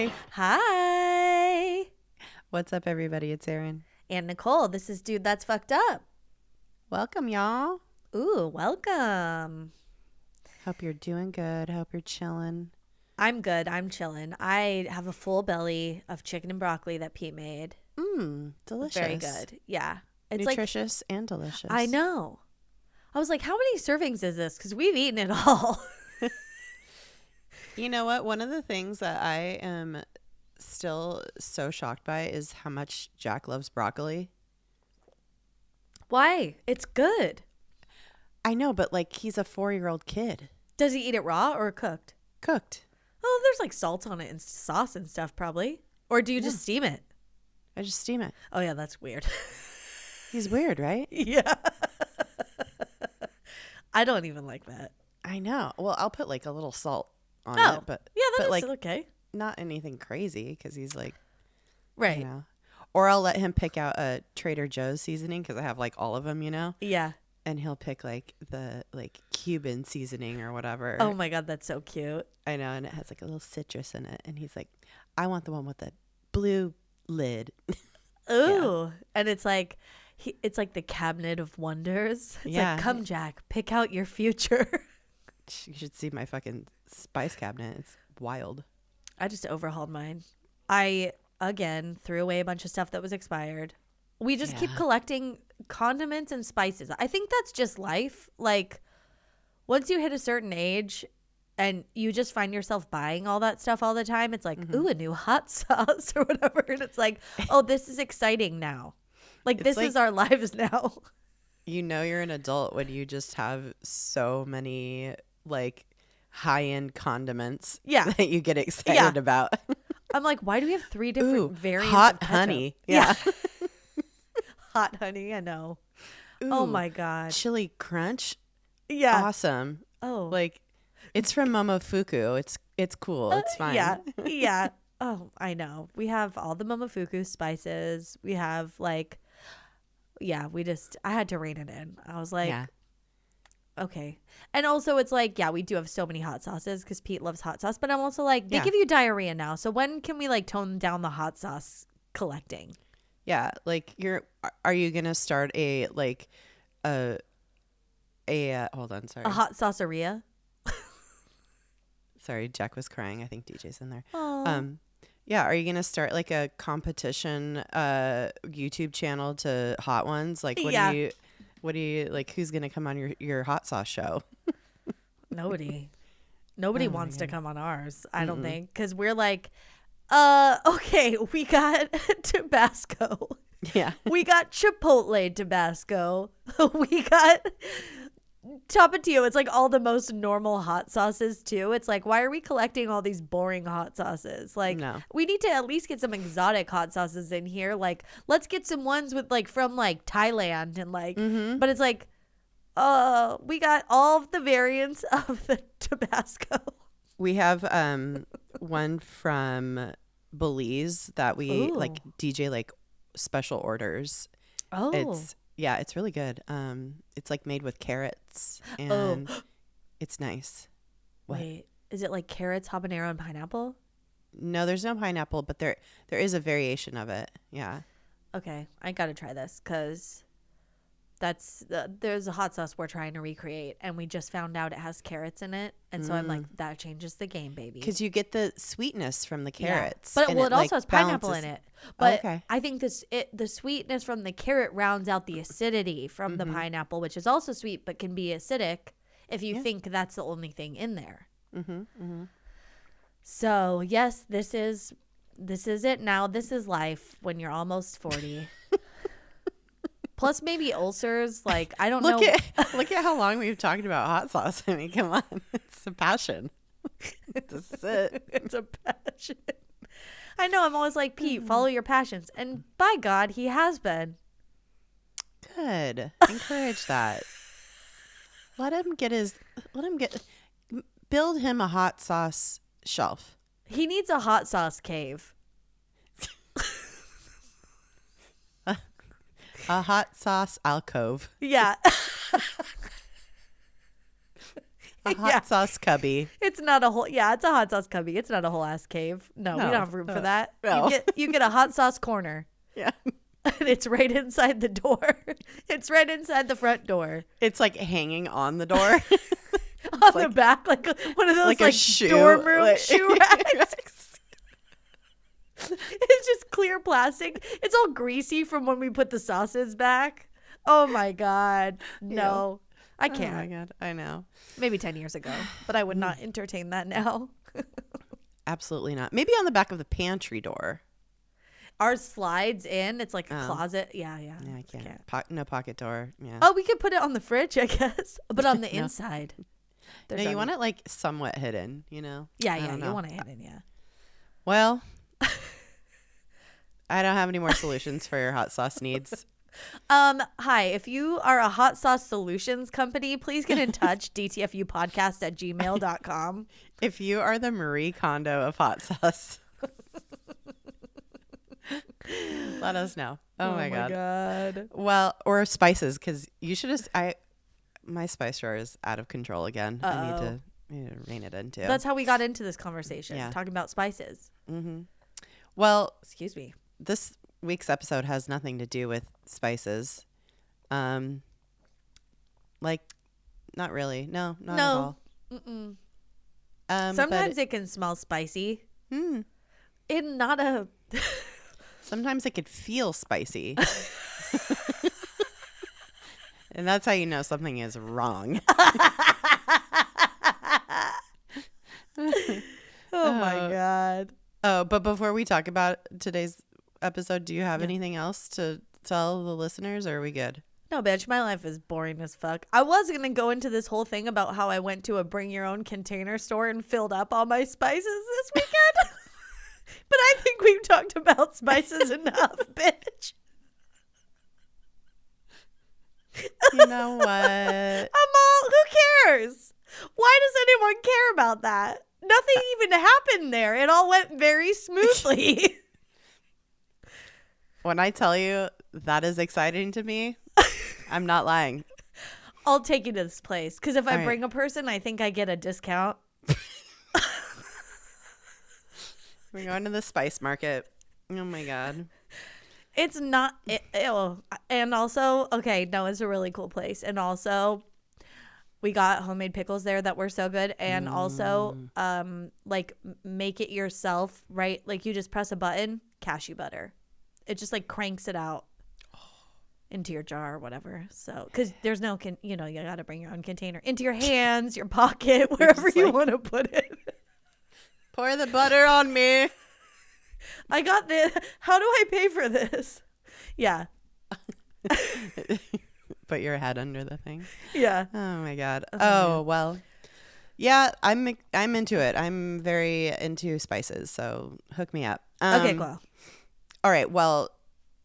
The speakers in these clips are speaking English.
Hi. Hi. What's up, everybody? It's Erin. And Nicole. This is Dude That's Fucked Up. Welcome, y'all. Ooh, welcome. Hope you're doing good. Hope you're chilling. I'm good. I'm chilling. I have a full belly of chicken and broccoli that Pete made. Delicious. Very good. Yeah. It's nutritious and delicious. I know. I was like, how many servings is this? Because we've eaten it all. You know what? One of the things that I am still so shocked by is how much Jack loves broccoli. Why? It's good. I know, but like he's a 4-year-old kid. Does he eat it raw or cooked? Cooked. Oh, there's like salt on it and sauce and stuff probably. Or do you just steam it? I just steam it. Oh, yeah, that's weird. He's weird, right? Yeah. I don't even like that. I know. Well, I'll put like a little salt on it, but yeah, that's like okay. not anything crazy because he's like, right. You know. Or I'll let him pick out a Trader Joe's seasoning because I have like all of them, you know? Yeah. And he'll pick like the like Cuban seasoning or whatever. Oh my God, that's so cute. I know. And it has like a little citrus in it. And he's like, I want the one with the blue lid. Ooh. Yeah. And it's like, it's like the cabinet of wonders. It's like, come Jack, pick out your future. You should see my fucking spice cabinet. It's wild. I just overhauled mine. I, again, threw away a bunch of stuff that was expired. We just keep collecting condiments and spices. I think that's just life. Like, once you hit a certain age and you just find yourself buying all that stuff all the time, it's like, ooh, a new hot sauce or whatever. And it's like, oh, this is exciting now. Like, this is our lives now. You know you're an adult when you just have so many, like, high-end condiments that you get excited about. I'm like, why do we have 3 different variants hot of ketchup? honey. Yeah. Hot honey, I know. Ooh, oh my God. Chili crunch. Yeah. Awesome. Oh. Like, it's from Momofuku. It's cool. It's fine. Yeah. Yeah. Oh, I know. We have all the Momofuku spices. We have like, I had to rein it in. I was like, okay. And also it's like, we do have so many hot sauces because Pete loves hot sauce, but I'm also like, they give you diarrhea now. So when can we like tone down the hot sauce collecting? Yeah. Like are you going to start a hold on. Sorry. A hot sauceria? Sorry. Jack was crying. I think DJ's in there. Aww. Yeah. Are you going to start like a competition YouTube channel to hot ones? Like what do you like? Who's going to come on your hot sauce show? Nobody wants to come on ours. I don't think. Because we're like, okay, we got Tabasco. Yeah. We got Chipotle Tabasco. We got Tapatio. It's like all the most normal hot sauces too. It's like, why are we collecting all these boring hot sauces? Like, we need to at least get some exotic hot sauces in here. Like, let's get some ones with like from like Thailand and like, but it's like, we got all of the variants of the Tabasco. We have one from Belize that we like DJ like special orders. Oh. It's really good. It's like made with carrots and it's nice. Wait, is it like carrots, habanero, and pineapple? No, there's no pineapple, but there is a variation of it. Yeah. Okay, I gotta try this because there's a hot sauce we're trying to recreate, and we just found out it has carrots in it, and so I'm like, that changes the game, baby. Because you get the sweetness from the carrots, but it also like has pineapple in it. But I think the sweetness from the carrot rounds out the acidity from the pineapple, which is also sweet but can be acidic if you think that's the only thing in there. So yes, this is it now. This is life when you're almost 40. Plus maybe ulcers. Like, I don't know. Look at how long we've talked about hot sauce. I mean, come on. It's a passion. This is it. It's a passion. I know. I'm always like, Pete, follow your passions. And by God, he has been. Good. Encourage that. Build him a hot sauce shelf. He needs a hot sauce cave. A hot sauce alcove. Yeah. A hot sauce cubby. It's not a whole. Yeah, it's a hot sauce cubby. It's not a whole ass cave. No, we don't have room for that. No. You get a hot sauce corner. Yeah. And it's right inside the door. It's right inside the front door. It's like hanging on the door. On the back, like one of those like shoe, dorm room shoe racks. It's just clear plastic. It's all greasy from when we put the sauces back. Oh my God. No. I can't. Oh my God. I know. Maybe 10 years ago, but I would not entertain that now. Absolutely not. Maybe on the back of the pantry door. Ours slides in. It's like a closet. Yeah. Yeah, I can't. No pocket door. Yeah. Oh, we could put it on the fridge, I guess, but on the inside. No, you want it like somewhat hidden, you know? Yeah. You want it hidden, yeah. Well, I don't have any more solutions for your hot sauce needs. Hi, if you are a hot sauce solutions company, please get in touch. DTFUpodcast@gmail.com. If you are the Marie Kondo of hot sauce, let us know. Oh my God. Well, or spices, because you should just. My spice drawer is out of control again. I need to rein it in too. That's how we got into this conversation, Yeah. talking about spices. Mm-hmm. Well, excuse me. This week's episode has nothing to do with spices. Like, not really. No, not at all. Mm-mm. Sometimes it can smell spicy. In not a. Sometimes it could feel spicy. And that's how you know something is wrong. Oh my God. Oh, but before we talk about today's episode, do you have anything else to tell the listeners, or are we good? No, bitch, my life is boring as fuck. I was going to go into this whole thing about how I went to a bring your own container store and filled up all my spices this weekend. But I think we've talked about spices enough, bitch. You know what? Who cares? Why does anyone care about that? Nothing even happened there. It all went very smoothly. When I tell you that is exciting to me, I'm not lying. I'll take you to this place, because if I bring a person, I think I get a discount. We're going to the spice market. Oh my God. It's not. And also, okay, no, it's a really cool place. And also, we got homemade pickles there that were so good. And also, like, make it yourself, right? Like, you just press a button, cashew butter. It just, like, cranks it out into your jar or whatever. So, because there's no, you got to bring your own container into your hands, your pocket, wherever you want to put it. Pour the butter on me. I got this. How do I pay for this? Yeah. Put your head under the thing. Yeah. Oh my God. Oh, well. Yeah, I'm into it. I'm very into spices, so hook me up. Okay, cool. All right. Well,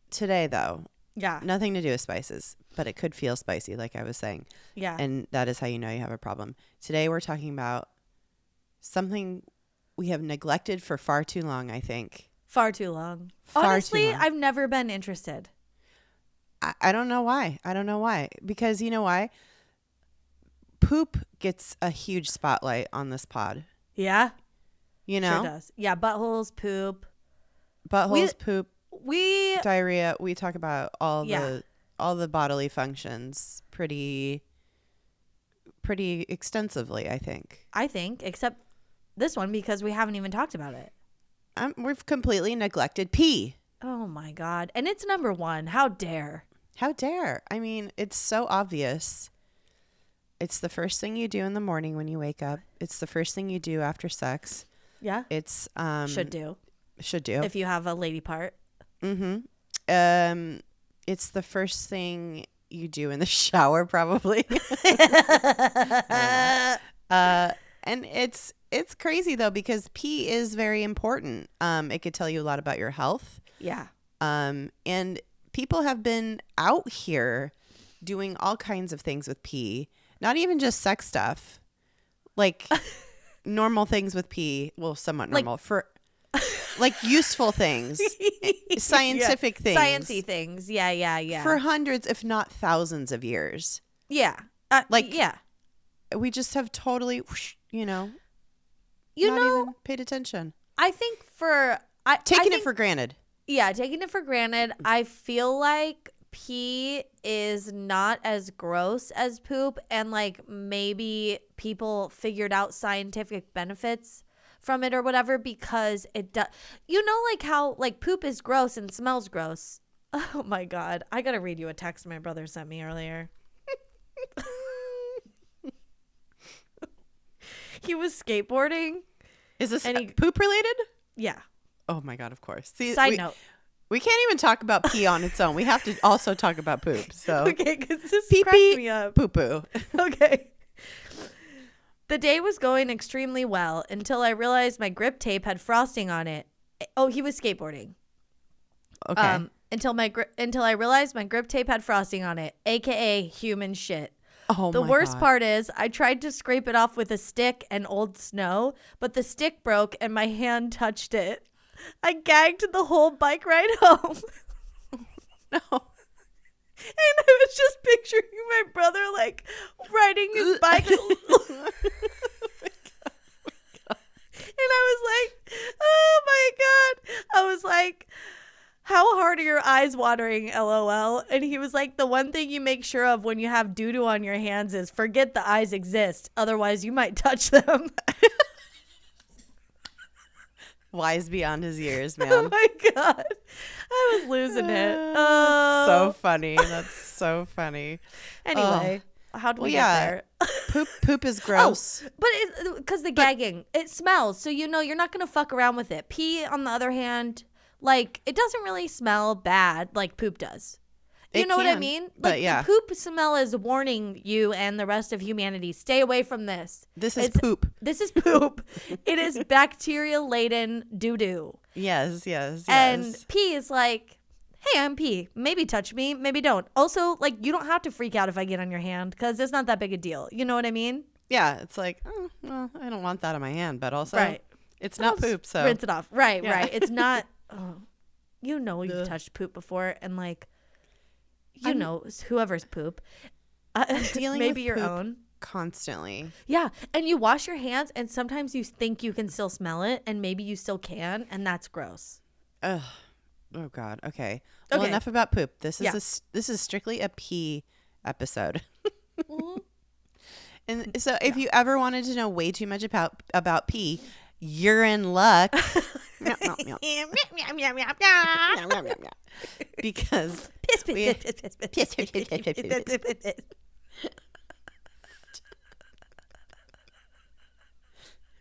today though. Yeah. Nothing to do with spices, but it could feel spicy, like I was saying. Yeah. And that is how you know you have a problem. Today we're talking about something we have neglected for far too long, I think. Far too long. Honestly, I've never been interested. I don't know why. Because you know why? Poop gets a huge spotlight on this pod. Yeah? You know? Sure does. Yeah, buttholes, poop. Poop, diarrhea. We talk about all the bodily functions pretty extensively, I think. Except this one, because we haven't even talked about it. We've completely neglected pee. Oh my God. And it's number one. How dare? I mean, it's so obvious. It's the first thing you do in the morning when you wake up. It's the first thing you do after sex. Yeah. It's should do. If you have a lady part. Mm-hmm. It's the first thing you do in the shower, probably. And it's crazy though, because pee is very important. It could tell you a lot about your health. Yeah. And people have been out here doing all kinds of things with pee, not even just sex stuff, like normal things with pee. Well, somewhat normal for like useful things, scientific things, sciencey things. Yeah. For hundreds, if not thousands of years. Yeah. Like, yeah. we just have totally, not even paid attention. I think taking it for granted. Yeah, taking it for granted. I feel like pee is not as gross as poop, and like maybe people figured out scientific benefits from it or whatever, because it does, like how like poop is gross and smells gross. Oh my God, I gotta read you a text my brother sent me earlier. He was skateboarding. Is this poop related? Yeah. Oh my God, of course. See, Side note. We can't even talk about pee on its own. We have to also talk about poop. So okay, because this cracked me up. Poo poo. Okay. The day was going extremely well until I realized my grip tape had frosting on it. Oh, he was skateboarding. Okay. Until I realized my grip tape had frosting on it, aka human shit. Oh, the worst part is I tried to scrape it off with a stick and old snow, but the stick broke and my hand touched it. I gagged the whole bike ride home. No. And I was just picturing my brother like riding his bike. And I was like, oh my God. I was like, how hard are your eyes watering, LOL? And he was like, the one thing you make sure of when you have doo-doo on your hands is forget the eyes exist. Otherwise, you might touch them. Wise beyond his years, man. Oh my God. I was losing it. So funny. That's so funny. Anyway, how do we get there? Poop is gross. Oh, but because the gagging, it smells. So, you're not going to fuck around with it. Pee, on the other hand, like, it doesn't really smell bad like poop does. You know what I mean? Like, the poop smell is warning you and the rest of humanity. Stay away from this. This is poop. This is poop. It is bacteria-laden doo-doo. Yes. And pee is like, hey, I'm pee. Maybe touch me. Maybe don't. Also, like, you don't have to freak out if I get on your hand because it's not that big a deal. You know what I mean? Yeah. It's like, oh, well, I don't want that on my hand. But also, it's not poop. So rinse it off. Right. It's not. Oh, you've touched poop before, and like, whoever's poop. I'm dealing maybe with your poop own constantly. Yeah, and you wash your hands, and sometimes you think you can still smell it, and maybe you still can, and that's gross. Ugh. Oh God. Okay. Well, enough about poop. This is strictly a pee episode. Mm-hmm. And so, if you ever wanted to know way too much about pee, you're in luck. Because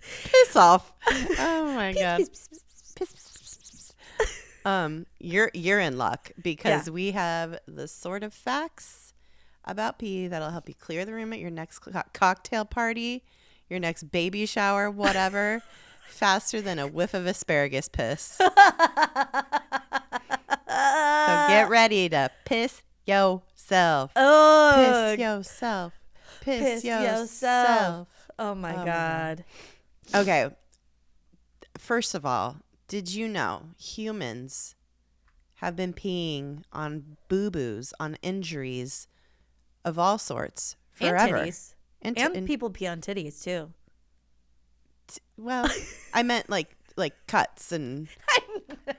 piss off. Oh my God. You're in luck because we have the sort of facts about pee that'll help you clear the room at your next cocktail party, your next baby shower, whatever, faster than a whiff of asparagus piss. So get ready to piss yourself. Oh, piss yourself. Piss yourself. Oh my God. Okay. First of all, did you know humans have been peeing on boo-boos, on injuries of all sorts forever? And titties. And people pee on titties too. Well, I meant like cuts and. I know.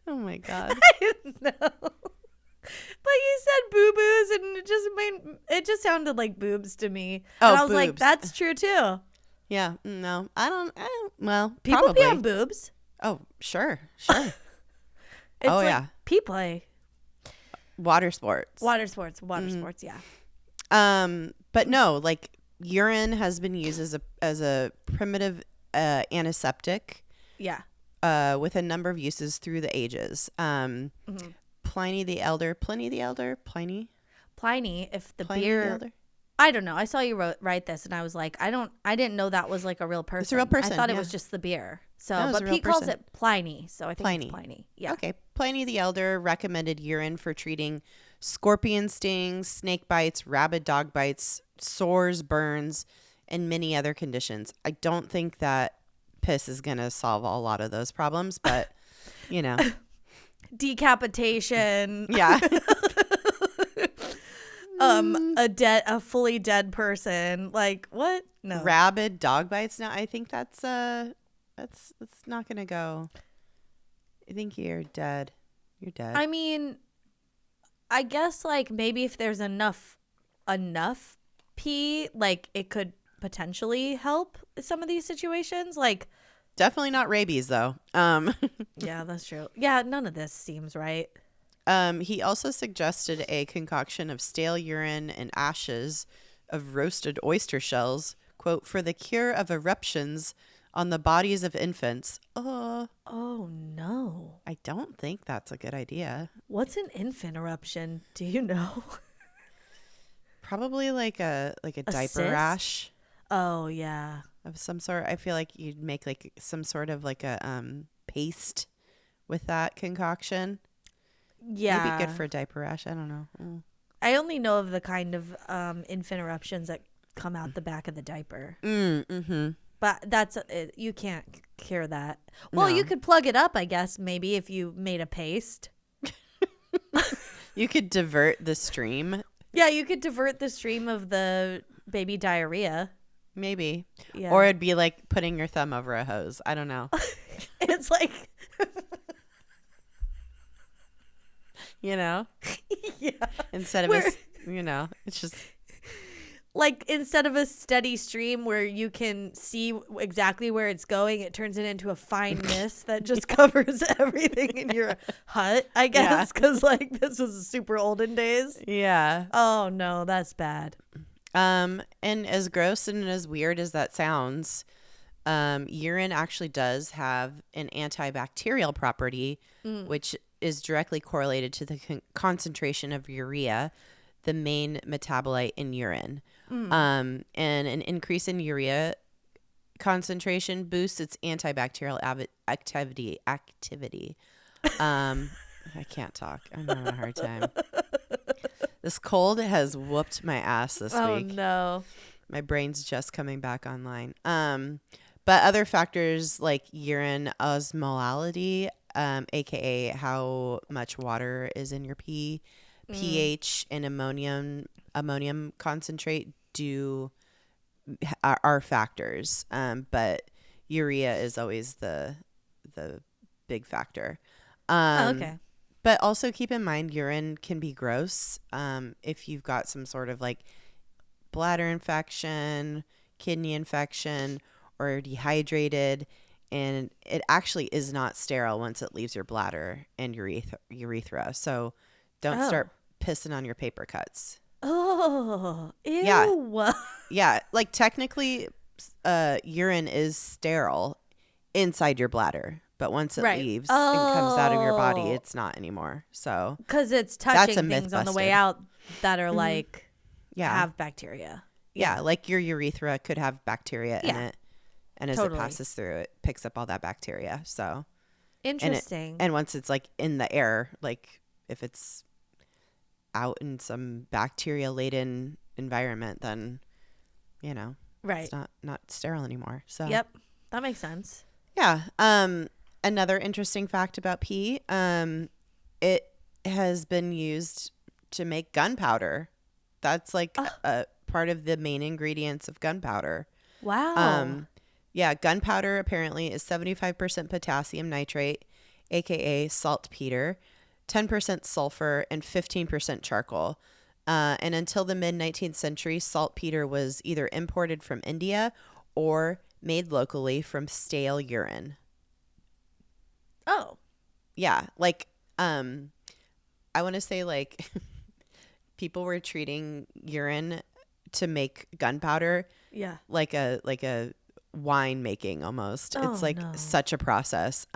Oh my God. I know. But you said boo-boos and it just sounded like boobs to me. Oh, and I was boobs. like, that's true too. Yeah, no, I don't. Well, people probably. pee on boobs. Oh, sure. It's like pee play. Water sports, yeah. But no, like urine has been used as a primitive antiseptic. Yeah. With a number of uses through the ages. Pliny the Elder, if the beer. I don't know. I saw you write this, and I was like, I didn't know that was like a real person. It's a real person. I thought it was just the beer. So, no, but Pete calls it Pliny, so I think it's Pliny. Yeah. Okay. Pliny the Elder recommended urine for treating scorpion stings, snake bites, rabid dog bites, sores, burns, and many other conditions. I don't think that piss is going to solve a lot of those problems, but decapitation. Yeah. a fully dead person. Like, what? No. Rabid dog bites. No, I think that's not gonna go. I think you're dead. You're dead. I mean, I guess like maybe if there's enough pee, like it could potentially help some of these situations. Like, definitely not rabies though. yeah, that's true. Yeah, none of this seems right. He also suggested a concoction of stale urine and ashes of roasted oyster shells, quote, for the cure of eruptions on the bodies of infants. Oh no. I don't think that's a good idea. What's an infant eruption? Do you know? Probably like a diaper cyst? rash. Oh yeah. Of some sort. I feel like you'd make like some sort of like a paste with that concoction. Yeah. Maybe good for a diaper rash. I don't know. I only know of the kind of infant eruptions that come out the back of the diaper. Mm-hmm. But that's you can't cure that. Well, you could plug it up, I guess, maybe if you made a paste. You could divert the stream. Yeah, you could divert the stream of the baby diarrhea. Maybe. Yeah. Or it'd be like putting your thumb over a hose. I don't know. It's like... You know? Yeah. Instead of it's just... Like, instead of a steady stream where you can see exactly where it's going, it turns it into a fine mist that just covers everything in your hut, I guess. Because, like, this was super olden days. Yeah. Oh, no, that's bad. And as gross and as weird as that sounds, urine actually does have an antibacterial property, which is directly correlated to the concentration of urea, the main metabolite in urine. And an increase in urea concentration boosts its antibacterial activity. I can't talk. I'm having a hard time. This cold has whooped my ass this week. Oh, no. My brain's just coming back online. But other factors like urine osmolality, aka how much water is in your pee, pH, and ammonium concentrate are factors. But urea is always the big factor. Okay. But also keep in mind urine can be gross if you've got some sort of like bladder infection, kidney infection, or dehydrated, and it actually is not sterile once it leaves your bladder and urethra. So don't start pissing on your paper cuts. Oh, ew. Yeah, like technically urine is sterile inside your bladder, but once it leaves and comes out of your body, it's not anymore. So because it's touching things on the way out that are like have bacteria. Yeah, like your urethra could have bacteria in it, and as it passes through, it picks up all that bacteria. So interesting. And once it's like in the air, like if it's out in some bacteria laden environment, then it's not sterile anymore. So yep, that makes sense. Yeah. Another interesting fact about pee, it has been used to make gunpowder. That's like a part of the main ingredients of gunpowder. Wow. Yeah, gunpowder apparently is 75% potassium nitrate, aka saltpeter, 10% sulfur, and 15% charcoal. And until the mid-19th century, saltpeter was either imported from India or made locally from stale urine. Oh. Yeah, like I want to say like people were treating urine to make gunpowder. Yeah. Like a wine making almost. It's like such a process.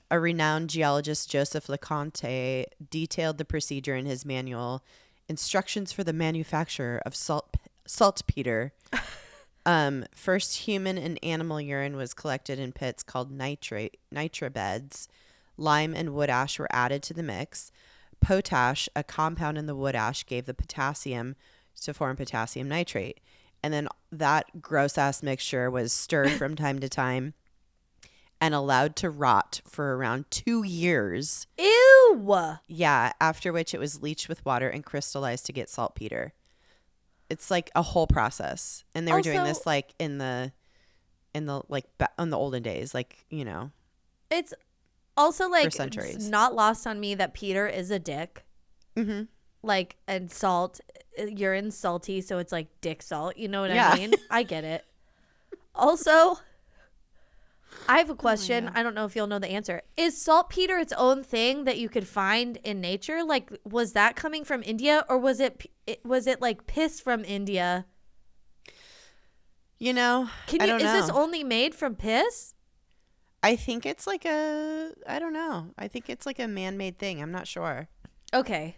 A renowned geologist, Joseph LeConte, detailed the procedure in his manual, Instructions for the Manufacture of Saltpeter. First human and animal urine was collected in pits called nitra beds. Lime and wood ash were added to the mix. Potash, a compound in the wood ash, gave the potassium to form potassium nitrate. And then that gross ass mixture was stirred from time to time. and allowed to rot for around 2 years. Ew. Yeah, after which it was leached with water and crystallized to get saltpeter. It's like a whole process. And they were doing this like in the olden days, like, you know. It's also like for centuries. It's not lost on me that Peter is a dick. Mm-hmm. Like, and salt, urine's salty, so it's like dick salt. You know what Yeah. I mean? I get it. Also, I have a question. I don't know if you'll know the answer. Is saltpeter its own thing that you could find in nature? Like, was that coming from India, or was it like piss from India? You know, I don't know. Is this only made from piss? I think it's like I don't know. I think it's like a man-made thing. I'm not sure. Okay.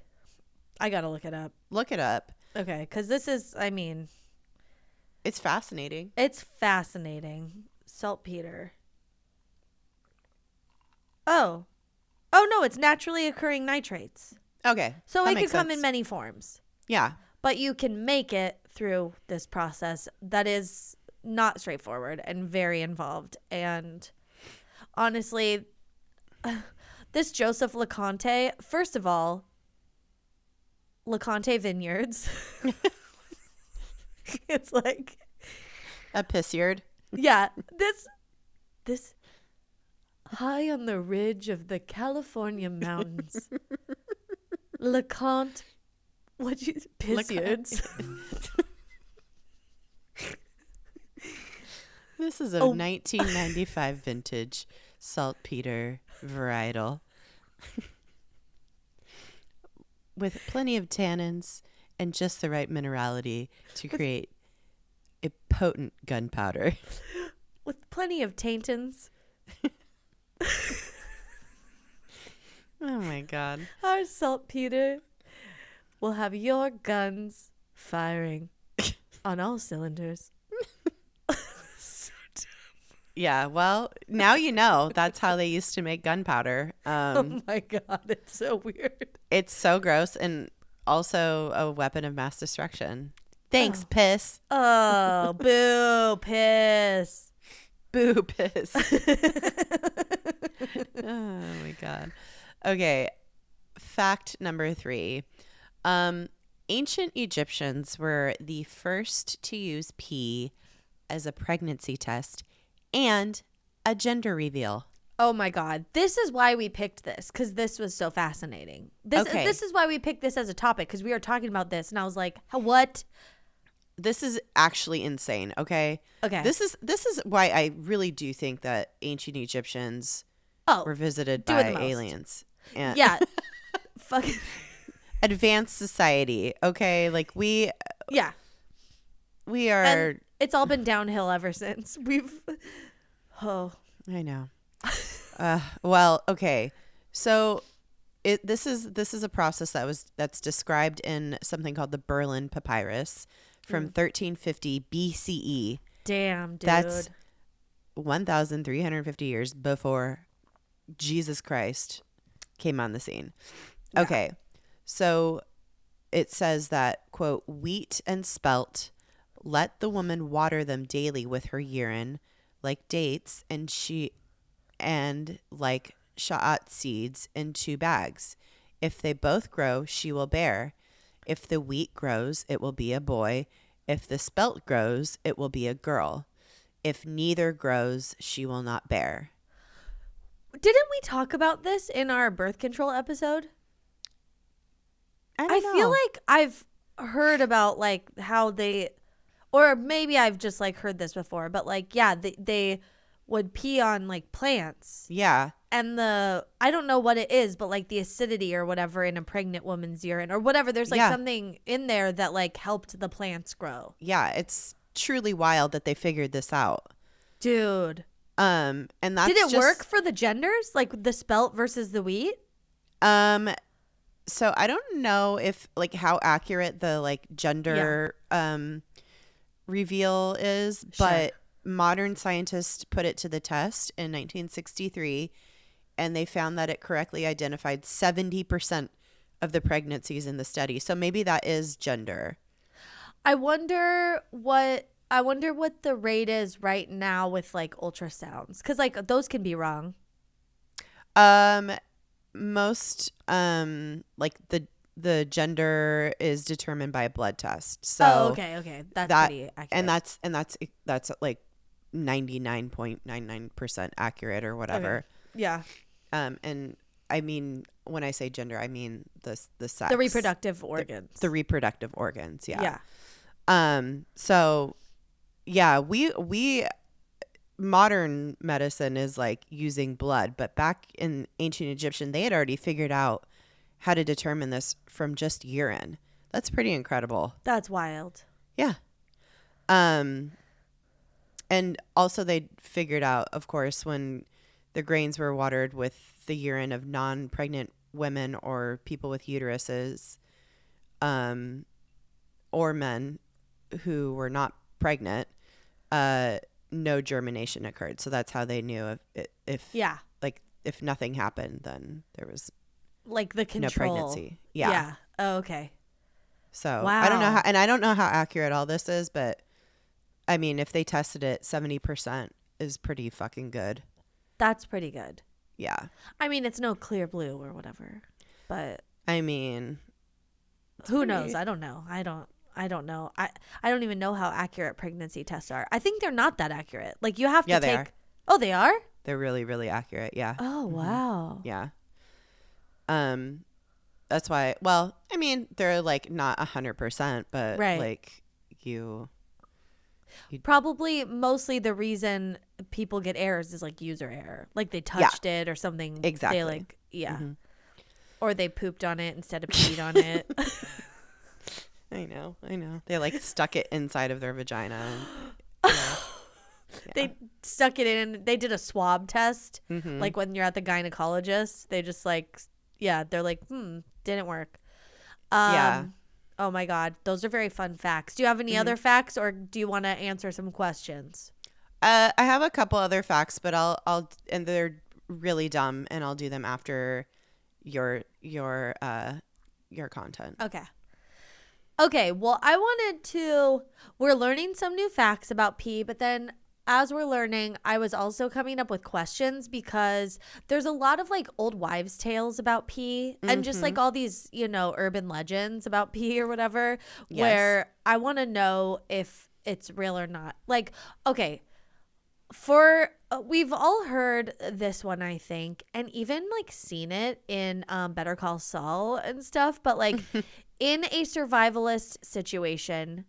I got to look it up. Look it up. Okay, because this is, I mean. It's fascinating. It's fascinating. Saltpeter. Oh. Oh, no, it's naturally occurring nitrates. Okay. So it could come in many forms. Yeah. But you can make it through this process that is not straightforward and very involved. And honestly, this Joseph LeConte, first of all, LeConte Vineyards. It's like a piss yard. Yeah. This high on the ridge of the California mountains. LeConte. What'd you piss yards? This is a 1995 vintage saltpeter varietal with plenty of tannins and just the right minerality to create a potent gunpowder. With plenty of taintins. Oh my God. Our saltpeter will have your guns firing on all cylinders. Yeah, well, now you know that's how they used to make gunpowder. Oh my God, it's so weird. It's so gross and also a weapon of mass destruction. Thanks, piss. Oh, boo, piss. Boo, piss. Oh my God. Okay, fact number 3. Ancient Egyptians were the first to use pee as a pregnancy test and a gender reveal. Oh my God. This is why we picked this, because this was so fascinating. This is why we picked this as a topic, because we were talking about this, and I was like, what? This is actually insane, okay? Okay. This is why I really do think that ancient Egyptians were visited by aliens. And yeah. Fucking advanced society, okay? Like we are. And it's all been downhill ever since. I know. Well, okay. So this is a process that's described in something called the Berlin Papyrus from 1350 BCE. Damn, dude. That's 1,350 years before Jesus Christ came on the scene. Yeah. Okay. So it says that, quote, wheat and spelt, let the woman water them daily with her urine, like dates, and like sha'at seeds in 2 bags. If they both grow, she will bear. If the wheat grows, it will be a boy. If the spelt grows, it will be a girl. If neither grows, she will not bear. Didn't we talk about this in our birth control episode? I feel like I've heard about like how they, or maybe I've just like heard this before, but like, yeah, they would pee on like plants. Yeah. And I don't know what it is, but like the acidity or whatever in a pregnant woman's urine or whatever, there's like something in there that like helped the plants grow. Yeah. It's truly wild that they figured this out. Dude. And that's Did it work for the genders? Like the spelt versus the wheat? So I don't know if like how accurate the like gender reveal is, but modern scientists put it to the test in 1963 and they found that it correctly identified 70% of the pregnancies in the study. So maybe that is gender. I wonder what I wonder what the rate is right now with like ultrasounds, because like those can be wrong. Most like the gender is determined by a blood test. So okay, that's pretty accurate. And that's like 99.99% accurate or whatever. Okay. Yeah. And I mean, when I say gender, I mean the sex, The reproductive organs. the reproductive organs. Yeah. Yeah. So yeah, we modern medicine is like using blood, but back in ancient Egyptian, they had already figured out how to determine this from just urine. That's pretty incredible. That's wild. Yeah. And also they figured out, of course, when the grains were watered with the urine of non-pregnant women or people with uteruses, or men who were not pregnant, no germination occurred. So that's how they knew if nothing happened, then there was like the control. no pregnancy. Yeah. Yeah. Oh, okay. So wow. I don't know how accurate all this is, but I mean, if they tested it, 70% is pretty fucking good. That's pretty good. Yeah. I mean, it's no Clear Blue or whatever, but I mean, who knows? I don't know. I don't know. I don't even know how accurate pregnancy tests are. I think they're not that accurate. Like you have to take. They are. Oh, they are? They're really, really accurate. Yeah. Oh, wow. Yeah. That's why, well, I mean, they're like not 100%, but right. like you probably mostly the reason people get errors is like user error. Like they touched it or something. Exactly. They like, yeah. Mm-hmm. Or they pooped on it instead of peed on it. I know. They like stuck it inside of their vagina. Yeah. They stuck it in. They did a swab test. Mm-hmm. Like when you're at the gynecologist, they just like, yeah, they're like, didn't work. Yeah. Oh my God. Those are very fun facts. Do you have any other facts or do you want to answer some questions? I have a couple other facts, but I'll and they're really dumb and I'll do them after your content. Okay. Well, we're learning some new facts about pee, but then as we're learning, I was also coming up with questions because there's a lot of like old wives' tales about pee and just like all these, urban legends about pee or whatever, where I want to know if it's real or not. Like, okay, we've all heard this one, I think, and even like seen it in Better Call Saul and stuff, but like in a survivalist situation,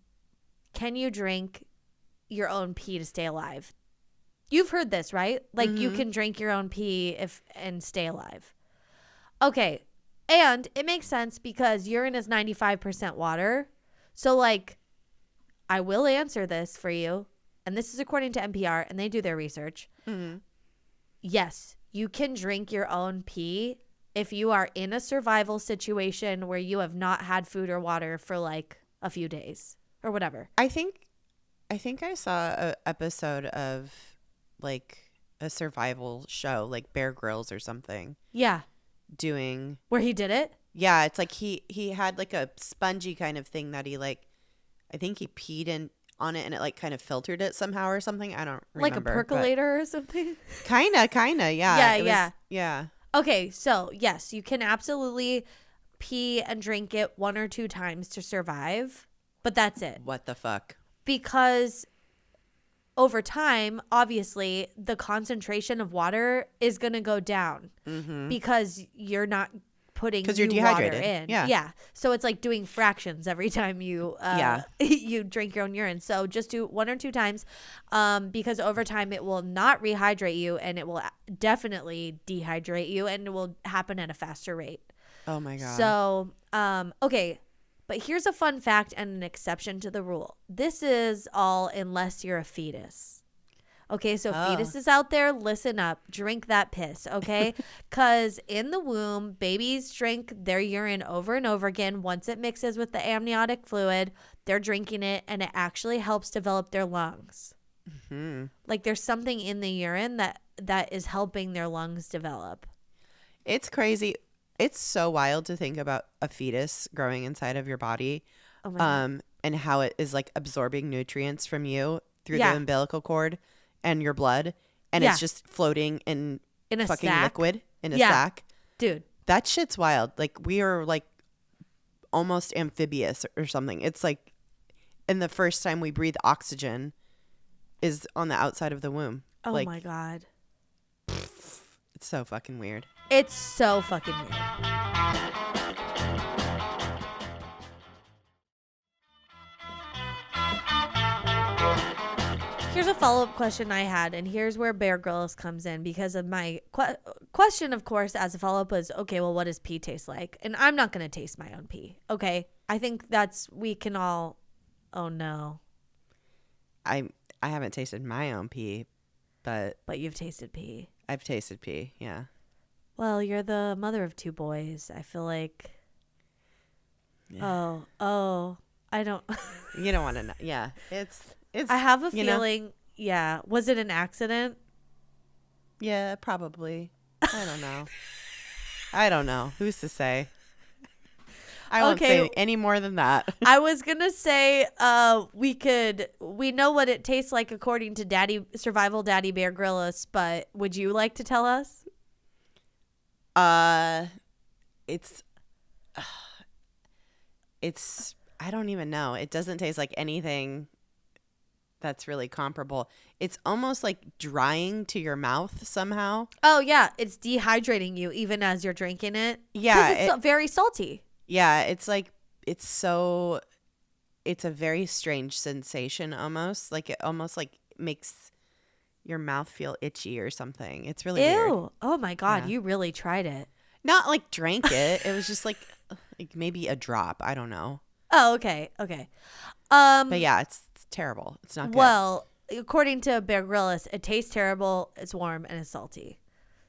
can you drink your own pee to stay alive? You've heard this, right? Like you can drink your own pee and stay alive. Okay. And it makes sense because urine is 95% water. So like I will answer this for you. And this is according to NPR and they do their research. Mm-hmm. Yes, you can drink your own pee if you are in a survival situation where you have not had food or water for like a few days or whatever. I think I saw an episode of like a survival show, like Bear Grylls or something. Yeah. Doing where he did it? Yeah, it's like he had like a spongy kind of thing that he like, I think he peed on it and it like kind of filtered it somehow or something. I don't remember. Like a percolator or something? Kinda, yeah. Yeah. Okay, so yes, you can absolutely pee and drink it 1 or 2 times to survive, but that's it. What the fuck? Because over time, obviously, the concentration of water is going to go down because you're not putting you're dehydrated. Water in. Yeah. So it's like doing fractions every time you you drink your own urine. So just do 1 or 2 times because over time it will not rehydrate you and it will definitely dehydrate you and it will happen at a faster rate. Oh my God. So, okay. But here's a fun fact and an exception to the rule. This is all unless you're a fetus. Okay, so fetuses out there, listen up. Drink that piss, okay? Because in the womb, babies drink their urine over and over again. Once it mixes with the amniotic fluid, they're drinking it, and it actually helps develop their lungs. Mm-hmm. Like there's something in the urine that is helping their lungs develop. It's crazy. It's so wild to think about a fetus growing inside of your body. Oh my God. and how it is like absorbing nutrients from you through the Yeah. umbilical cord and your blood, and Yeah. it's just floating in In a fucking sack. liquid in a Yeah. sack. Dude. That shit's wild. Like we are like almost amphibious or something. It's like, and the first time we breathe oxygen is on the outside of the womb. Oh like, my God. it's so fucking weird. It's so fucking weird. Here's a follow-up question I had, and here's where Bear Grylls comes in, because of my question, of course, as a follow-up was, okay, well, what does pee taste like? And I'm not going to taste my own pee, okay? I think we can all, oh no. I haven't tasted my own pee, but you've tasted pee. I've tasted pee, yeah. Well, you're the mother of 2 boys. I feel like, Yeah. oh, I don't. You don't want to know. Yeah, it's. I have a you know? feeling, yeah. Was it an accident? Yeah, probably. I don't know. I don't know. Who's to say? I won't Okay. say any more than that. I was going to say we know what it tastes like according to Survival Daddy Bear Grylls, but would you like to tell us? It's I don't even know. It doesn't taste like anything that's really comparable. It's almost like drying to your mouth somehow. Oh, yeah. It's dehydrating you even as you're drinking it. Yeah. It's very salty. Yeah. It's like, it's a very strange sensation almost. Like it almost like makes your mouth feel itchy or something. It's really weird. Ew. Oh, my God. Yeah. You really tried it. Not like drank it. It was just like maybe a drop. I don't know. Oh, okay. Okay. But yeah, it's terrible. It's not good. Well, according to Bear Grylls, it tastes terrible, it's warm, and it's salty.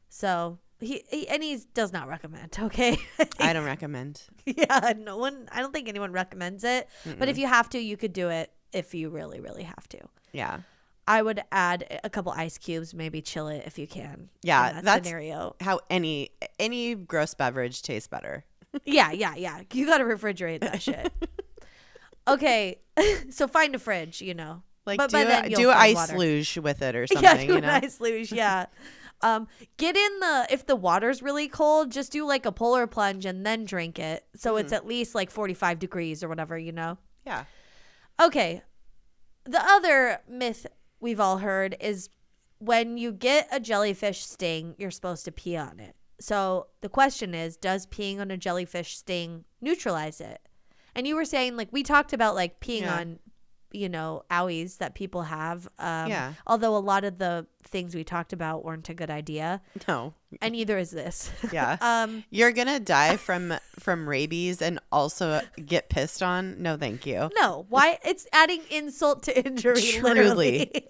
So he does not recommend. Okay, I don't recommend. Yeah, I don't think anyone recommends it. Mm-mm. But if you have to, you could do it if you really, really have to. Yeah. I would add a couple ice cubes, maybe chill it if you can. Yeah, in that's scenario. how any gross beverage tastes better. Yeah. You got to refrigerate that shit. Okay, so find a fridge, Like But by then you'll do find ice water. luge with it or something. Yeah, do you an know? ice luge. Yeah. Get in if the water's really cold, just do like a polar plunge and then drink it. So it's at least like 45 degrees or whatever, Yeah. Okay. The other myth we've all heard is when you get a jellyfish sting, you're supposed to pee on it. So the question is, does peeing on a jellyfish sting neutralize it? And you were saying, like, we talked about like peeing on, owies that people have. Yeah. Although a lot of the things we talked about weren't a good idea. No. And neither is this. Yeah. You're gonna die from rabies and also get pissed on. No, thank you. No. Why? It's adding insult to injury. Truly. Literally.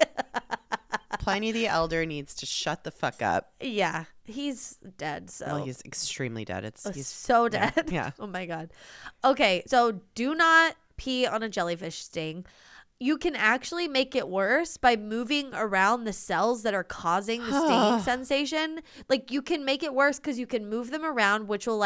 Pliny the Elder needs to shut the fuck up. Yeah. He's dead. So Well, he's extremely dead. He's so dead. Yeah. Oh my God. Okay. So do not pee on a jellyfish sting. You can actually make it worse by moving around the cells that are causing the stinging sensation. Like you can make it worse because you can move them around, which will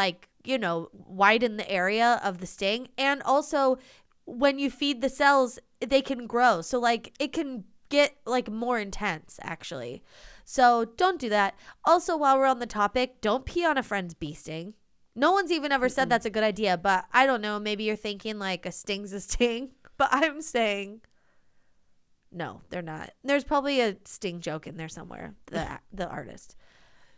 widen the area of the sting. And also when you feed the cells, they can grow. So it can get more intense actually. So don't do that. Also, while we're on the topic, don't pee on a friend's bee sting. No one's even ever said that's a good idea, but I don't know. Maybe you're thinking a sting's a sting, but I'm saying no, they're not. There's probably a sting joke in there somewhere. The artist.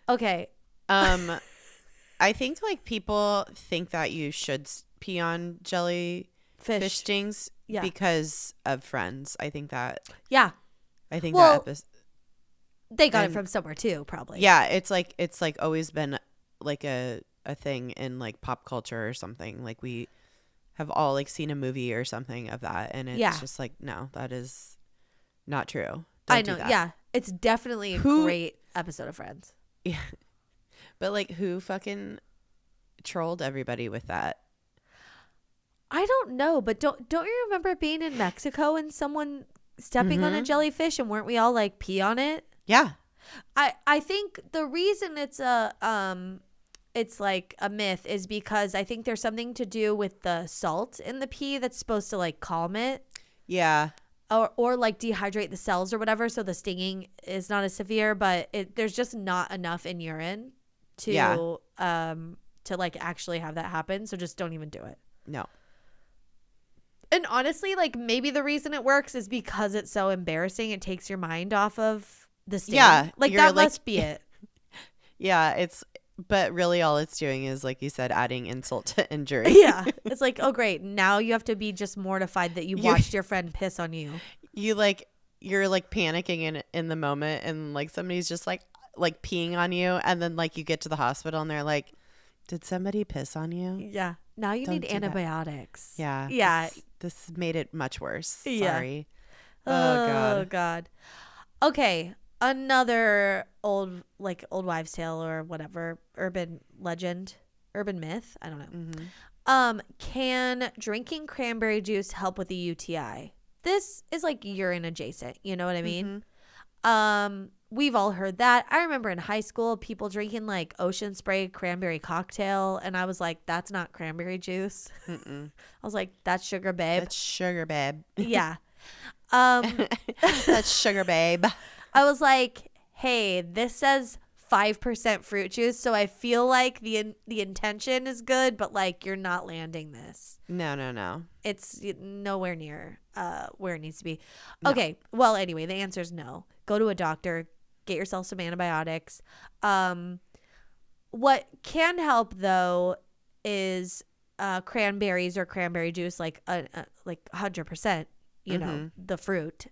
Okay. I think people think that you should pee on jellyfish stings because of Friends. I think that. Yeah. I think well, that episode. They got it from somewhere too, probably. Yeah, it's always been a thing in pop culture or something. We have all seen a movie or something of that, and it's just no, that is not true. I know. Yeah, it's definitely a great episode of Friends. Yeah, but who fucking trolled everybody with that? I don't know, but don't you remember being in Mexico and someone stepping on a jellyfish, and weren't we all pee on it? Yeah. I think the reason it's it's like a myth is because I think there's something to do with the salt in the pee that's supposed to like calm it. Yeah. Or like dehydrate the cells or whatever, so the stinging is not as severe, but there's just not enough in urine to like actually have that happen. So just don't even do it. No. And honestly, like maybe the reason it works is because it's so embarrassing. It takes your mind off of the sting. Yeah. Like that must be it. Yeah. But really all it's doing is, like you said, adding insult to injury. Yeah. It's like, oh, great. Now you have to be just mortified that you watched your friend piss on you. You're like panicking in the moment, and like somebody's just like peeing on you. And then like you get to the hospital and they're like, did somebody piss on you? Yeah. Now you need antibiotics. Yeah. Yeah. This made it much worse. Yeah. Sorry. Oh God. Okay. Another old wives' tale or whatever, urban legend, urban myth. I don't know. Mm-hmm. Can drinking cranberry juice help with a UTI? This is like urine adjacent. You know what I mean? Mm-hmm. We've all heard that. I remember in high school, people drinking like Ocean Spray cranberry cocktail. And I was like, that's not cranberry juice. I was like, that's sugar, babe. That's sugar, babe. Yeah. That's sugar, babe. I was like, hey, this says 5% fruit juice. So I feel like the intention is good, but like you're not landing this. No. It's nowhere near where it needs to be. No. Okay. Well, anyway, the answer is no. Go to a doctor. Get yourself some antibiotics. What can help though is cranberries or cranberry juice, like 100%. You know, the fruit.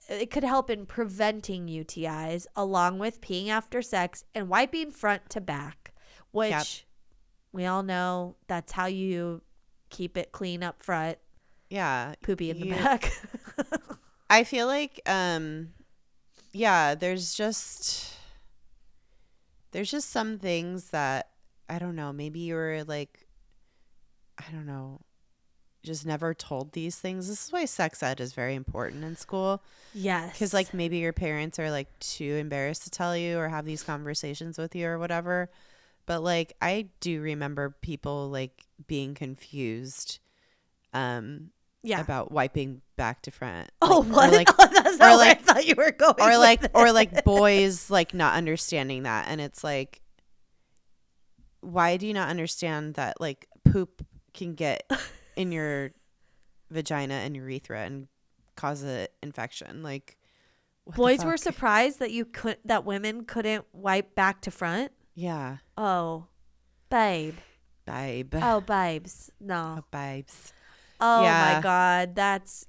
It could help in preventing UTIs, along with peeing after sex and wiping front to back, which we all know that's how you keep it clean up front. Yeah, poopy in the back. I feel like there's just some things that I don't know, maybe you were like, I don't know, just never told these things. This is why sex ed is very important in school. Yes. Because like maybe your parents are like too embarrassed to tell you or have these conversations with you or whatever. But like I do remember people like being confused about wiping back to front. Oh, like, what? Or like, that's not where I thought you were going. Or like boys like not understanding that. And it's like, why do you not understand that like poop can get in your vagina and urethra and cause an infection? Like boys were surprised that that women couldn't wipe back to front. Yeah. Oh, babe. Oh, babes. No. Oh, babes. Oh my God. That's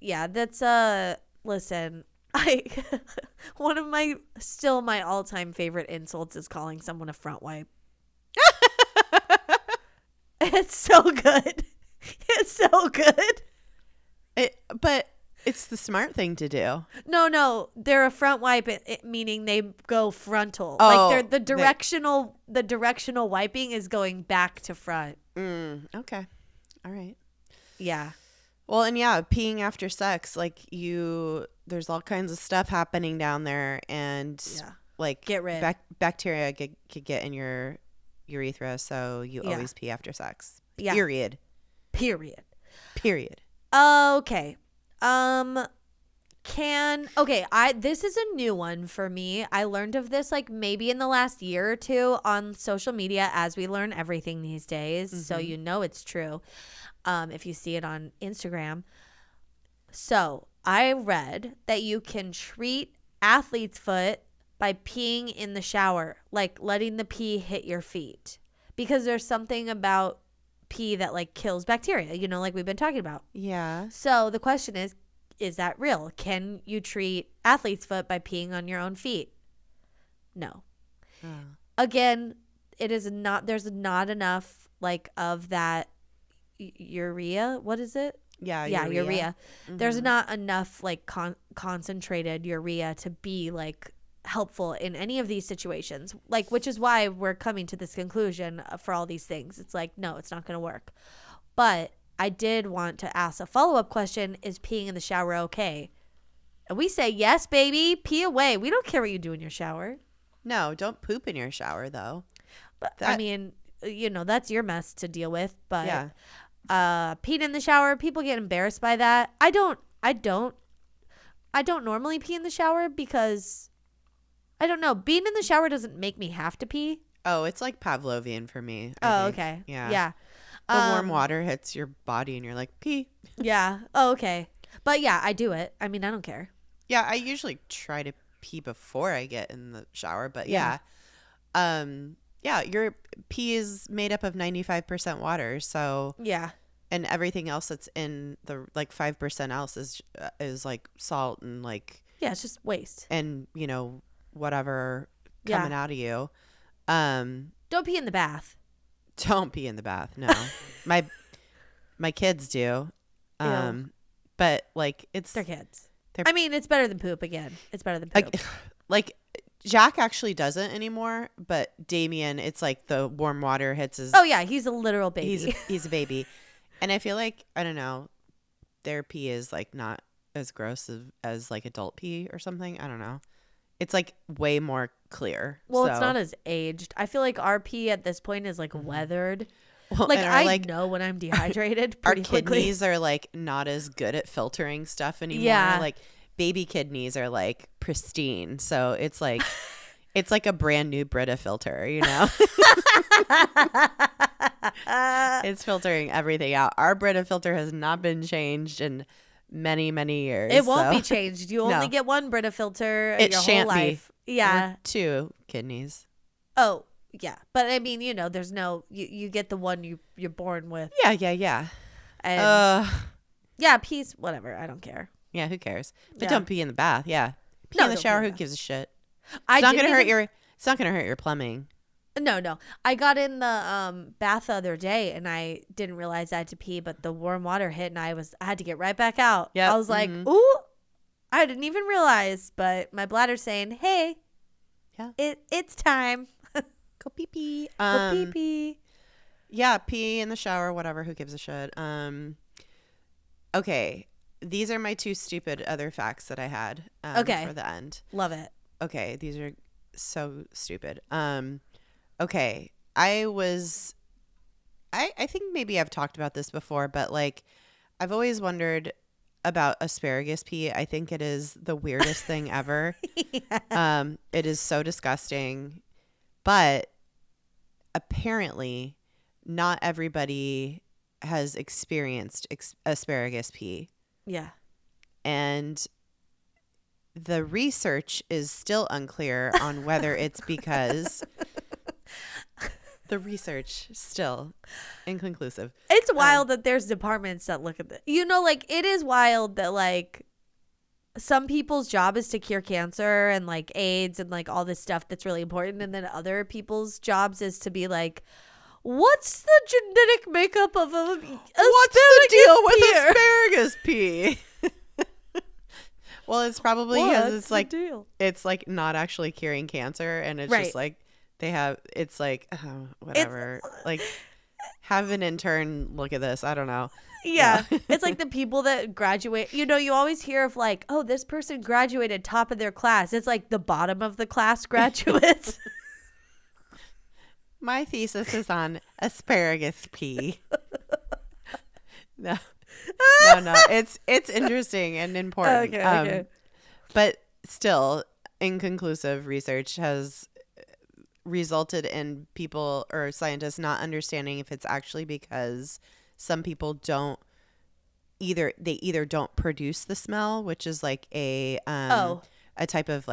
listen, one of my all-time favorite insults is calling someone a front wipe. It's so good. It's so good. But it's the smart thing to do. No, they're a front wipe, meaning they go frontal. Oh, like the directional wiping is going back to front. Okay. All right. Yeah. Well, and peeing after sex, like there's all kinds of stuff happening down there, and like get rid. Bacteria could get in your urethra, so you always pee after sex. Yeah. Period. Okay. This is a new one for me. I learned of this like maybe in the last year or two on social media, as we learn everything these days. So you know it's true. If you see it on Instagram. So I read that you can treat athlete's foot by peeing in the shower, like letting the pee hit your feet, because there's something about pee that like kills bacteria, you know, like we've been talking about. Yeah. So the question is that real? Can you treat athlete's foot by peeing on your own feet? No. Again, there's not enough like of that urea. What is it? Yeah, urea. There's not enough like concentrated urea to be like helpful in any of these situations, like, which is why we're coming to this conclusion for all these things. It's like, no, it's not going to work. But I did want to ask a follow-up question. Is peeing in the shower okay? And we say, yes, baby, pee away. We don't care what you do in your shower. No, don't poop in your shower though. But I mean, that's your mess to deal with. But peeing in the shower, people get embarrassed by that. I don't normally pee in the shower because I don't know. Being in the shower doesn't make me have to pee. Oh, it's like Pavlovian for me. I think. Okay. Yeah. Yeah. The warm water hits your body and you're like, pee. Yeah. Oh, okay. But yeah, I do it. I mean, I don't care. Yeah, I usually try to pee before I get in the shower, but yeah. Your pee is made up of 95% water, so yeah. And everything else that's in the like 5% else is like salt and like it's just waste. And whatever coming out of you. Don't pee in the bath. Don't pee in the bath. No. my kids do. But like they're kids. I mean, it's better than poop again. It's better than poop. Like Jack actually doesn't anymore, but Damien, it's like the warm water hits his. Oh yeah, he's a literal baby. He's a baby. And I feel like, I don't know, their pee is like not as gross as like adult pee or something. I don't know. It's like way more clear. Well, it's not as aged. I feel like our pee at this point is like weathered. Well, like I know when I'm dehydrated pretty quickly. Our kidneys are like not as good at filtering stuff anymore. Yeah. Like baby kidneys are like pristine. So it's like it's like a brand new Brita filter, It's filtering everything out. Our Brita filter has not been changed in many, many years. It won't be changed. You only get one Brita filter your whole life. Yeah. 2 kidneys. Oh, yeah. But I mean, there's no you get the one you're born with. Yeah. And yeah, peace, whatever. I don't care. Yeah, who cares? But don't pee in the bath. Yeah. Pee in the shower, who gives a shit? It's not gonna hurt your plumbing. No. I got in the bath the other day and I didn't realize I had to pee, but the warm water hit and I had to get right back out. Yeah. I was like, ooh, I didn't even realize, but my bladder's saying, hey, it's time. Go pee pee. Go pee pee. Yeah, pee in the shower, whatever, who gives a shit. Okay. These are my 2 stupid other facts that I had for the end. Love it. Okay, these are so stupid. Okay, I think maybe I've talked about this before, but like I've always wondered about asparagus pee. I think it is the weirdest thing ever. Yeah. It is so disgusting, but apparently not everybody has experienced asparagus pee. Yeah. And the research is still unclear on whether it's because the research still inconclusive. It's wild that there's departments that look at this. It is wild that like some people's job is to cure cancer and like AIDS and like all this stuff that's really important. And then other people's jobs is to be like, what's the genetic makeup of a what's the deal with asparagus pee? Well, it's probably because it's like not actually curing cancer, and it's just like it's like whatever. Like have an intern look at this. I don't know. Yeah. It's like the people that graduate. You always hear of like, oh, this person graduated top of their class. It's like the bottom of the class graduates. My thesis is on asparagus pee. No. It's interesting and important. Okay. But still, inconclusive research has resulted in people or scientists not understanding if it's actually because some people don't either don't produce the smell, which is like a type of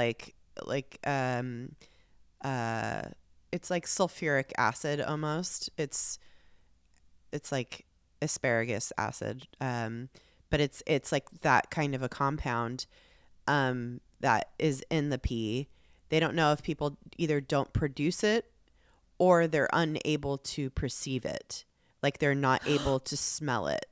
it's like sulfuric acid almost. It's like asparagus acid, but it's like that kind of a compound that is in the pee. They don't know if people either don't produce it or they're unable to perceive it, like they're not able to smell it.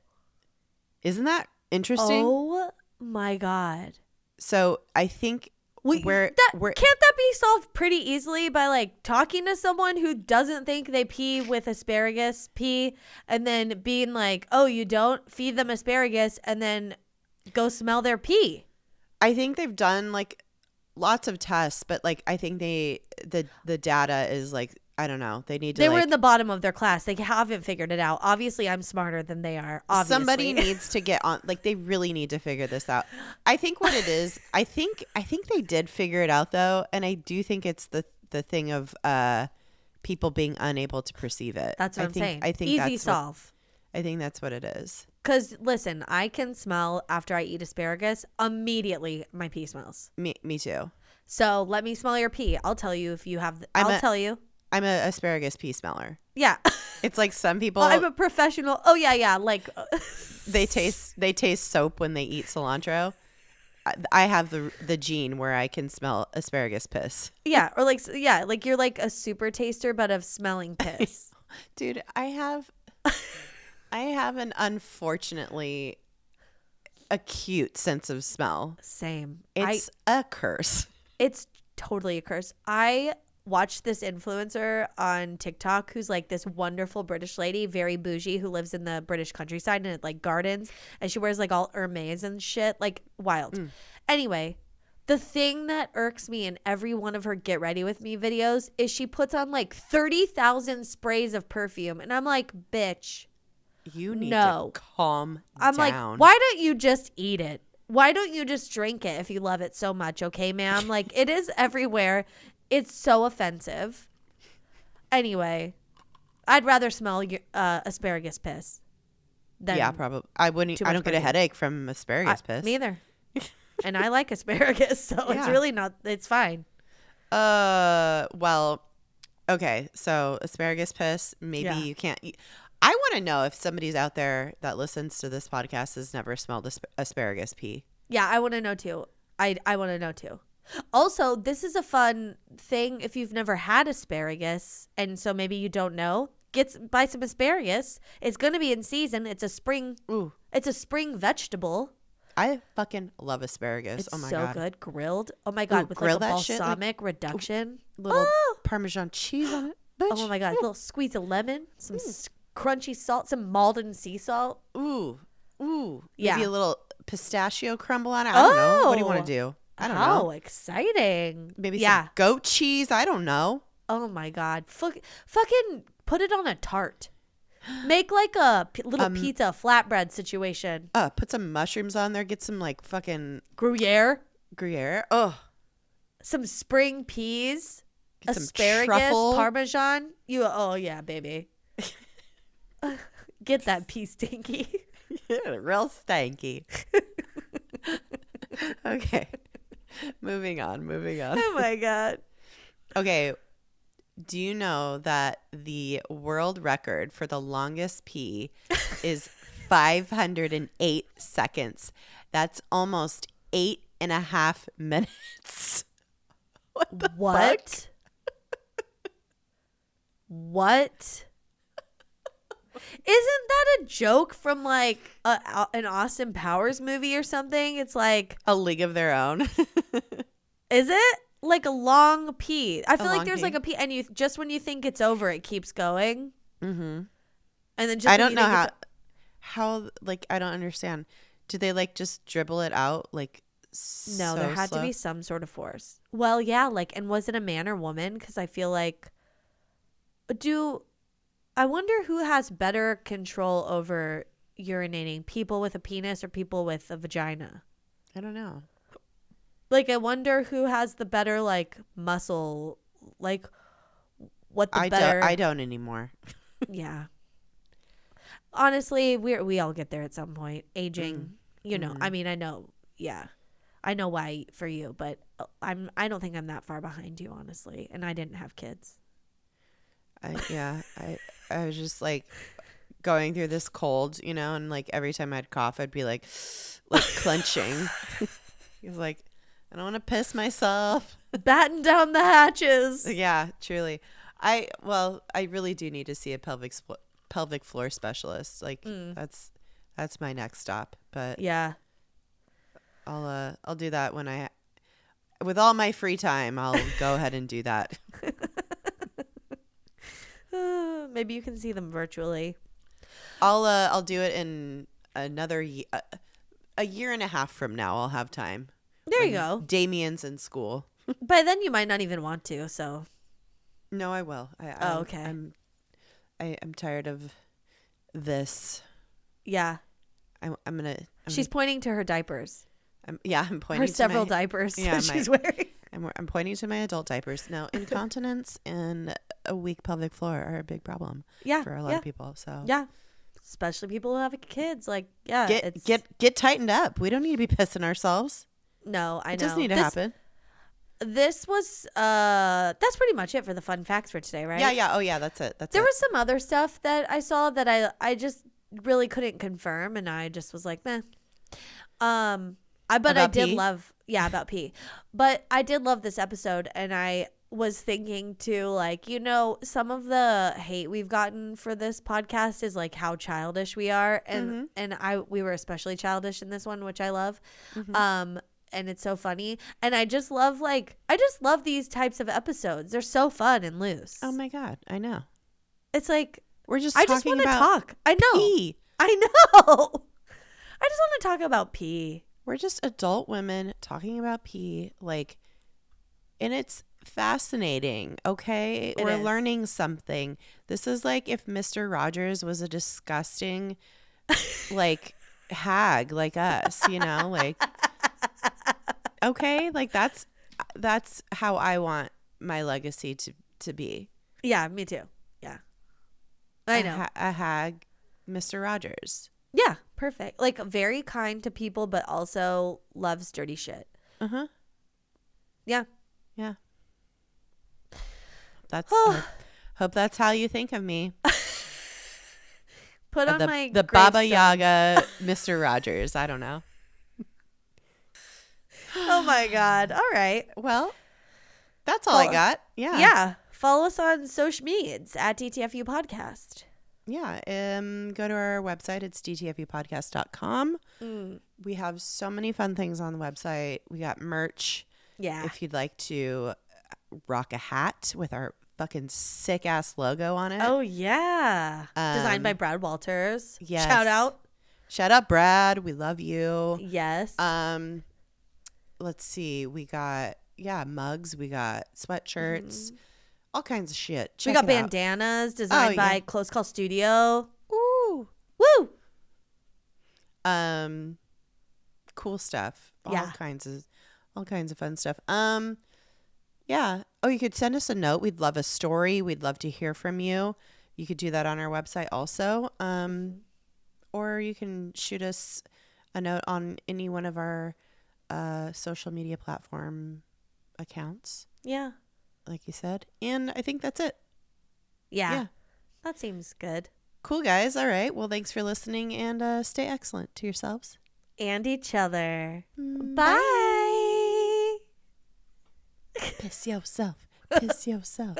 Isn't that interesting? Oh my god. So I think can't that be solved pretty easily by like talking to someone who doesn't think they pee with asparagus pee and then being like, oh, you don't, feed them asparagus and then go smell their pee? I think they've done like lots of tests, but like I think the data is like I don't know. They need to. They were in the bottom of their class. They haven't figured it out. Obviously, I'm smarter than they are. Obviously. Somebody needs to get on. Like, they really need to figure this out. I think what it is. I think they did figure it out though, and I do think it's the thing of people being unable to perceive it. That's what I'm saying. I think easy solve. I think that's what it is. Because listen, I can smell after I eat asparagus immediately. My pee smells. Me too. So let me smell your pee. I'll tell you if you have. I'll tell you. I'm an asparagus pea smeller. Yeah. It's like some people. I'm a professional. Oh yeah. Like they taste soap when they eat cilantro. I have the gene where I can smell asparagus piss. Yeah, or like you're like a super taster, but of smelling piss. Dude, I have an unfortunately acute sense of smell. Same. It's a curse. It's totally a curse. I watched this influencer on TikTok who's like this wonderful British lady, very bougie, who lives in the British countryside and like gardens, and she wears like all Hermes and shit, like wild. Anyway, the thing that irks me in every one of her Get Ready With Me videos is she puts on like 30,000 sprays of perfume, and I'm like, bitch, you need to calm I'm down. like, why don't you just eat it? Why don't you just drink it if you love it so much? Okay, ma'am. Like, it is everywhere. It's so offensive. Anyway, I'd rather smell asparagus piss than probably. I wouldn't. I don't get a headache from asparagus piss. Me either. And I like asparagus, so it's really not. It's fine. Well, okay. So asparagus piss. Maybe you can't eat. I want to know if somebody's out there that listens to this podcast has never smelled asparagus pee. Yeah, I want to know too. I want to know too. Also, this is a fun thing if you've never had asparagus, and so maybe you don't know. Buy some asparagus. It's going to be in season. It's a spring. It's a spring vegetable. I fucking love asparagus. Oh my god, so good grilled. Oh my god, with like a balsamic reduction, little Parmesan cheese on it. Bitch. Oh my god, a little squeeze of lemon, some crunchy salt, some Malden sea salt. Ooh, yeah. Maybe a little pistachio crumble on it. I don't know. What do you want to do? I don't know. Oh, exciting. Maybe some goat cheese. I don't know. Oh my god, fucking put it on a tart. Make like a little pizza flatbread situation. Put some mushrooms on there. Get some like fucking Gruyere. Oh, some spring peas, get asparagus, some Parmesan. Oh yeah, baby. Get that pea stinky. Yeah, real stanky. Okay, moving on. Oh my god. Okay. Do you know that the world record for the longest pee is 508 seconds? That's almost 8.5 minutes. What? What? Isn't that a joke from like an Austin Powers movie or something? It's like A League of Their Own. Is it? Like a long pee. I feel like there's pee. like a pee, and you just when you think it's over, it keeps going. Mm-hmm. And then just I don't know how like I don't understand. Do they like just dribble it out like? No, there had to be some sort of force. Well, yeah, like, and was it a man or woman? Because I feel like, I wonder who has better control over urinating, people with a penis or people with a vagina? I don't know. Like, I wonder who has the better, like, muscle, like, what the better. I don't anymore. Yeah. Honestly, we all get there at some point. Aging, you know. I mean, I know, yeah. I know why for you, but I don't think I'm that far behind you, honestly. And I didn't have kids. I was just, like, going through this cold, you know, and, like, every time I'd cough, I'd be, like clenching. He's like, I don't want to piss myself. Batten down the hatches. Yeah, truly. I really do need to see a pelvic floor specialist. Like that's my next stop. But yeah, I'll do that when with all my free time. I'll go ahead and do that. Maybe you can see them virtually. I'll do it in another a year and a half from now. I'll have time. There you go. Damien's in school. By then you might not even want to, so. No, I will. Okay. I'm tired of this. Yeah. She's pointing to her diapers. I'm pointing her to several diapers she's wearing. I'm pointing to my adult diapers. Now, incontinence and a weak pelvic floor are a big problem for a lot of people. So yeah, especially people who have kids. Like, get tightened up. We don't need to be pissing ourselves. No, I know. It doesn't need to happen. This was that's pretty much it for the fun facts for today, right? Yeah. Oh yeah, that's it. There was some other stuff that I saw that I just really couldn't confirm, and I just was like, meh. But I did love about pee. But I did love this episode, and I was thinking too, like, some of the hate we've gotten for this podcast is like how childish we are, and we were especially childish in this one, which I love. And it's so funny, and I just love these types of episodes. They're so fun and loose. Oh my god, I know. It's like we're just I just want to talk. I know. Pee. I know. I just want to talk about pee. We're just adult women talking about pee, like, and it's fascinating. Okay, we're learning something. This is like if Mr. Rogers was a disgusting, like, hag like us, like. Okay, like that's how I want my legacy to be. Yeah, me too. Yeah, I know. A hag, Mr. Rogers. Yeah, perfect. Like, very kind to people, but also loves dirty shit. Yeah. That's hope that's how you think of me. Put on my the Baba Yaga, Mr. Rogers. I don't know. Oh my god. All right. Well, that's all I got. Yeah. Yeah. Follow us on social medias at DTFU Podcast. Yeah. Go to our website. It's dtfupodcast.com. We have so many fun things on the website. We got merch. Yeah. If you'd like to rock a hat with our fucking sick ass logo on it. Oh yeah. Designed by Brad Walters. Yes. Shout out Brad. We love you. Yes. Let's see. We got mugs. We got sweatshirts. All kinds of shit. We got bandanas designed by Close Call Studio. Ooh. Woo. Cool stuff. All kinds of fun stuff. Yeah. Oh, you could send us a note. We'd love a story. We'd love to hear from you. You could do that on our website also. Or you can shoot us a note on any one of our social media platform accounts. Yeah. Like you said. And I think that's it. Yeah. That seems good. Cool, guys. All right. Well, thanks for listening, and stay excellent to yourselves. And each other. Bye. Piss yourself. Piss yourself.